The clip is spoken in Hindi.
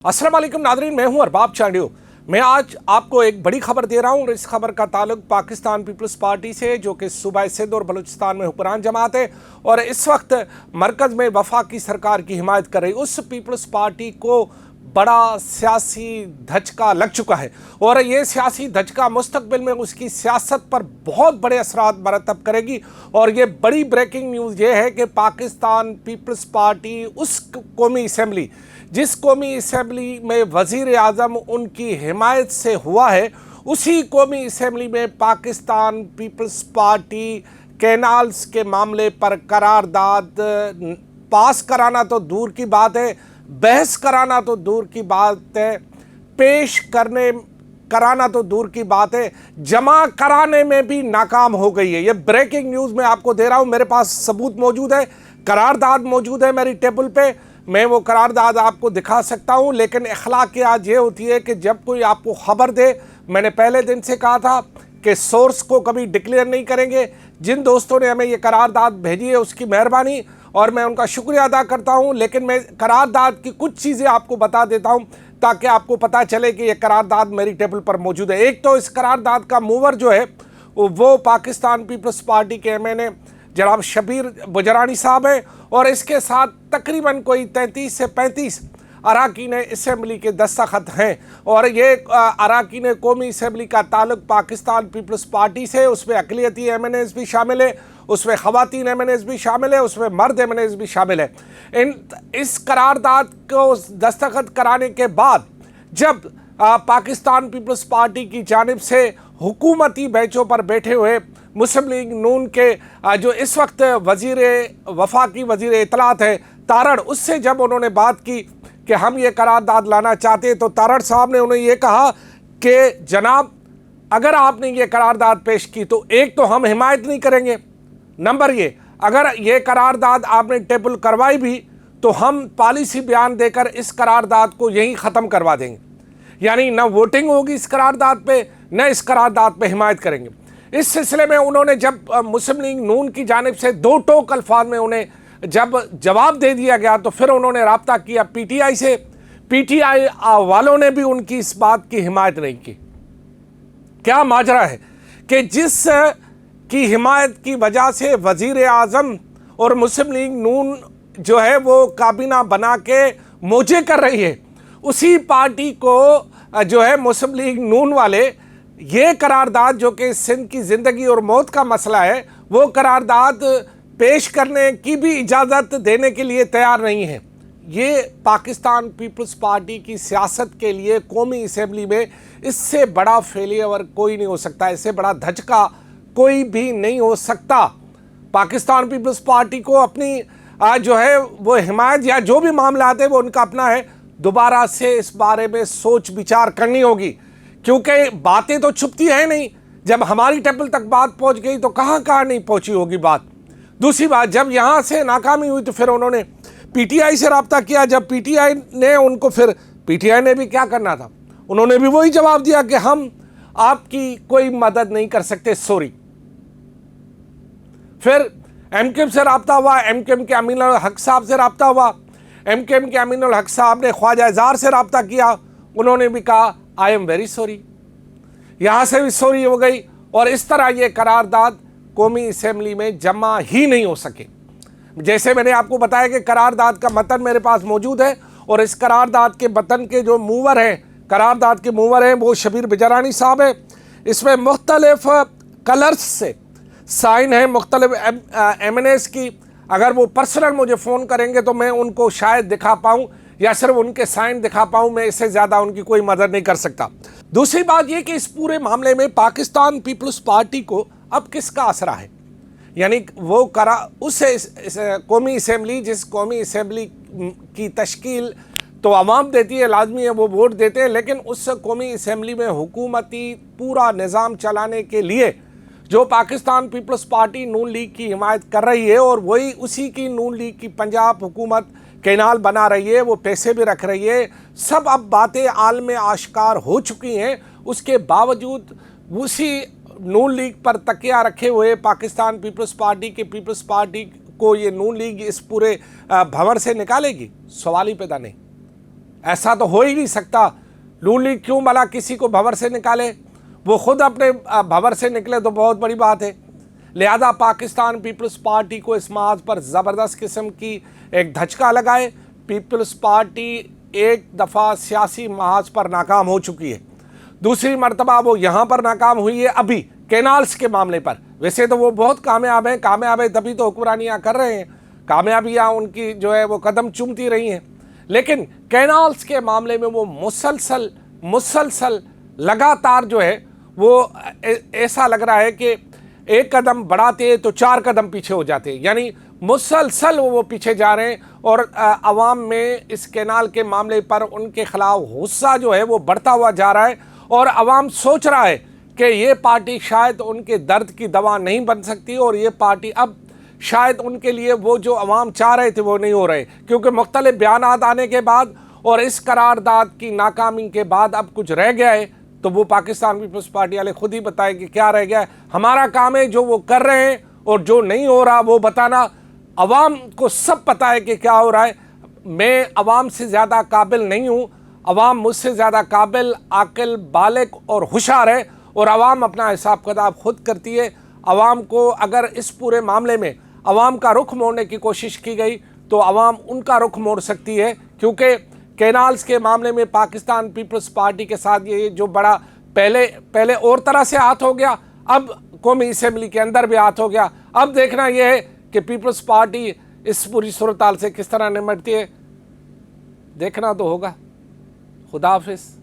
अस्सलाम वालेकुम नादरीन, मैं हूं अरबाब चांडियो। मैं आज आपको एक बड़ी खबर दे रहा हूं और इस खबर का ताल्लुक पाकिस्तान पीपल्स पार्टी से, जो कि सूबा सिंध और बलूचिस्तान में हुक्मरान जमात है और इस वक्त मरकज़ में वफाकी सरकार की हिमायत कर रही। उस पीपल्स पार्टी को बड़ा सियासी धचका लग चुका है और ये सियासी धचका मुस्तकबिल में उसकी सियासत पर बहुत बड़े असरात मरतब करेगी। और ये बड़ी ब्रेकिंग न्यूज़ ये है कि पाकिस्तान पीपल्स पार्टी उस कौमी असम्बली, जिस कौमी असम्बली में वज़ीर आज़म उनकी हिमायत से हुआ है, उसी कौमी असम्बली में पाकिस्तान पीपल्स पार्टी कैनाल्स के मामले पर करारदाद पास कराना तो दूर की बात है, बहस कराना तो दूर की बात है, पेश कराना तो दूर की बात है, जमा कराने में भी नाकाम हो गई है। ये ब्रेकिंग न्यूज़ मैं आपको दे रहा हूँ। मेरे पास सबूत मौजूद है, करारदाद मौजूद है मेरी टेबल पे। मैं वो करारदाद आपको दिखा सकता हूँ, लेकिन अखलाकियात ये होती है कि जब कोई आपको ख़बर दे, मैंने पहले दिन से कहा था कि सोर्स को कभी डिक्लेयर नहीं करेंगे। जिन दोस्तों ने हमें ये करारदाद भेजी है उसकी मेहरबानी और मैं उनका शुक्रिया अदा करता हूं, लेकिन मैं करारदाद की कुछ चीज़ें आपको बता देता हूं ताकि आपको पता चले कि ये करारदाद मेरी टेबल पर मौजूद है। एक तो इस करारदाद का मूवर जो है वो पाकिस्तान पीपल्स पार्टी के एमएनए जनाब शबीर बुजरानी साहब हैं और इसके साथ तकरीबन कोई 33 से 35 अरकान असम्बली के दस्तखत हैं। और ये अरकान कौमी असम्बली का ताल्लुक पाकिस्तान पीपल्स पार्टी से, उसमें अक़लियती एमएनएज़ भी शामिल है, उसमें ख़वातीन एमएनएज़ भी शामिल है, उसमें मर्द एमएनएज़ भी शामिल है। इस करारदाद को दस्तखत कराने के बाद जब पाकिस्तान पीपल्स पार्टी की जानिब से हुकूमती बेंचों पर बैठे हुए मुस्लिम लीग नून के जो इस वक्त वफाकी वज़ीर इत्तलात है तारड़, उससे जब उन्होंने बात की कि हम ये करारदाद लाना चाहते हैं, तो तारड़ साहब ने उन्हें ये कहा कि जनाब, अगर आपने ये करारदाद पेश की तो एक तो हम हिमायत नहीं करेंगे, नंबर ये, अगर ये करारदाद आपने टेबल करवाई भी तो हम पॉलिसी बयान देकर इस करारदाद को यहीं ख़त्म करवा देंगे। यानी न वोटिंग होगी इस करारदाद पे, न इस करारदाद पे हिमायत करेंगे। इस सिलसिले में उन्होंने जब मुस्लिम लीग नून की जानिब से दो टोक अल्फाज में उन्हें जब जवाब दे दिया गया तो फिर उन्होंने रब्ता किया पीटीआई से। पीटीआई वालों ने भी उनकी इस बात की हिमायत नहीं की। क्या माजरा है कि जिस की हिमायत की वजह से वज़ीर आज़म और मुस्लिम लीग नून जो है वो काबीना बना के मौजे कर रही है, उसी पार्टी को जो है मुस्लिम लीग नून वाले ये करारदाद, जो कि सिंध की ज़िंदगी और मौत का मसला है, वो करारदाद पेश करने की भी इजाज़त देने के लिए तैयार नहीं है। ये पाकिस्तान पीपल्स पार्टी की सियासत के लिए कौमी असम्बली में इससे बड़ा फेलियर कोई नहीं हो सकता, इससे बड़ा धचका कोई भी नहीं हो सकता। पाकिस्तान पीपल्स पार्टी को अपनी जो है वो हिमायत या जो भी मामला आते हैं वो उनका अपना है, दोबारा से इस बारे में सोच विचार करनी होगी, क्योंकि बातें तो छुपती है नहीं। जब हमारी टेबल तक बात पहुंच गई तो कहाँ कहाँ नहीं पहुंची होगी बात। दूसरी बात, जब यहाँ से नाकामी हुई तो फिर उन्होंने पीटीआई से रब्ता किया। जब पीटीआई ने उनको, फिर पीटीआई ने भी क्या करना था, उन्होंने भी वही जवाब दिया कि हम आपकी कोई मदद नहीं कर सकते, सॉरी। फिर एमकेएम से रब्ता हुआ, एमकेएम के अमीन उल हक साहब से रब्ता हुआ, एमकेएम के अमीन उल हक साहब ने ख्वाजा इज़हार से रब्ता किया, उन्होंने भी कहा आई एम वेरी सॉरी, यहाँ से भी सॉरी हो गई। और इस तरह ये करारदाद कौमी असम्बली में जमा ही नहीं हो सके। जैसे मैंने आपको बताया कि करारदाद का मतन मेरे पास मौजूद है और इस करारदाद के मतन के जो मूवर हैं, करारदाद के मूवर हैं वो शबीर बुजरानी साहब हैं। इसमें मुख्तलिफ कलर्स से साइन है मुख्तलिफ एमएनएज़ की। अगर वो पर्सनल मुझे फ़ोन करेंगे तो मैं उनको शायद दिखा पाऊँ या सिर्फ उनके साइन दिखा पाऊँ, मैं इससे ज़्यादा उनकी कोई मदद नहीं कर सकता। दूसरी बात ये कि इस पूरे मामले में पाकिस्तान पीपल्स पार्टी को अब किसका असरा है, यानी वो उस कौमी असम्बली, जिस कौमी असम्बली की तश्कील तो अवाम देती है, लाजमी है वो वोट देते हैं, लेकिन उस कौमी असम्बली में हुकूमती पूरा निज़ाम चलाने के लिए जो पाकिस्तान पीपल्स पार्टी नून लीग की हिमायत कर रही है और वही उसी की नून लीग की पंजाब हुकूमत कैनाल बना रही है, वो पैसे भी रख रही है, सब अब बातें आलम आश्कार हो चुकी हैं। उसके बावजूद उसी नून लीग पर तकिया रखे हुए पाकिस्तान पीपल्स पार्टी को ये नून लीग इस पूरे भंवर से निकालेगी, सवाल ही पैदा नहीं। ऐसा तो हो ही नहीं सकता। नून लीग क्यों भला किसी को भंवर से निकाले, वो खुद अपने भंवर से निकले तो बहुत बड़ी बात है। लिहाजा पाकिस्तान पीपल्स पार्टी को इस महाज पर ज़बरदस्त किस्म की एक धचका लगाए। पीपल्स पार्टी एक दफ़ा सियासी महाज पर नाकाम हो चुकी है, दूसरी मरतबा वो यहाँ पर नाकाम हुई है अभी कैनाल्स के मामले पर। वैसे तो वो बहुत कामयाब है तभी तो हुक्मरानियाँ कर रहे हैं, कामयाबियाँ उनकी जो है वो कदम चूमती रही हैं। लेकिन कैनाल्स के मामले में वो मुसलसल लगातार जो है वो ऐसा लग रहा है कि एक कदम बढ़ाते हैं तो 4 कदम पीछे हो जाते हैं, यानी मुसलसल वो पीछे जा रहे हैं। और अवाम में इस कैनाल के मामले पर उनके खिलाफ गुस्सा जो है वो बढ़ता हुआ जा रहा है और अवाम सोच रहा है कि ये पार्टी शायद उनके दर्द की दवा नहीं बन सकती और ये पार्टी अब शायद उनके लिए वो जो अवाम चाह रहे थे वो नहीं हो रहे, क्योंकि मुख्तलिफ बयानात आने के बाद और इस करारदाद की नाकामी के बाद अब कुछ रह गया है तो वो पाकिस्तान पीपल्स पार्टी वाले खुद ही बताएं कि क्या रह गया है। हमारा काम है जो वो कर रहे हैं और जो नहीं हो रहा वो बताना। अवाम को सब पता है कि क्या हो रहा है। मैं अवाम से ज़्यादा काबिल नहीं हूँ, अवाम मुझसे ज़्यादा काबिल, आकिल, बालिग और होशियार है और अवाम अपना हिसाब किताब खुद करती है। अवाम को अगर इस पूरे मामले में अवाम का रुख मोड़ने की कोशिश की गई तो अवाम उनका रुख मोड़ सकती है, क्योंकि कैनाल्स के मामले में पाकिस्तान पीपल्स पार्टी के साथ ये जो बड़ा पहले और तरह से हाथ हो गया, अब कौमी असेंबली के अंदर भी हाथ हो गया। अब देखना यह है कि पीपल्स पार्टी इस पूरी सूरत हाल से किस तरह निपटती है, देखना तो होगा। खुदा हाफिज़।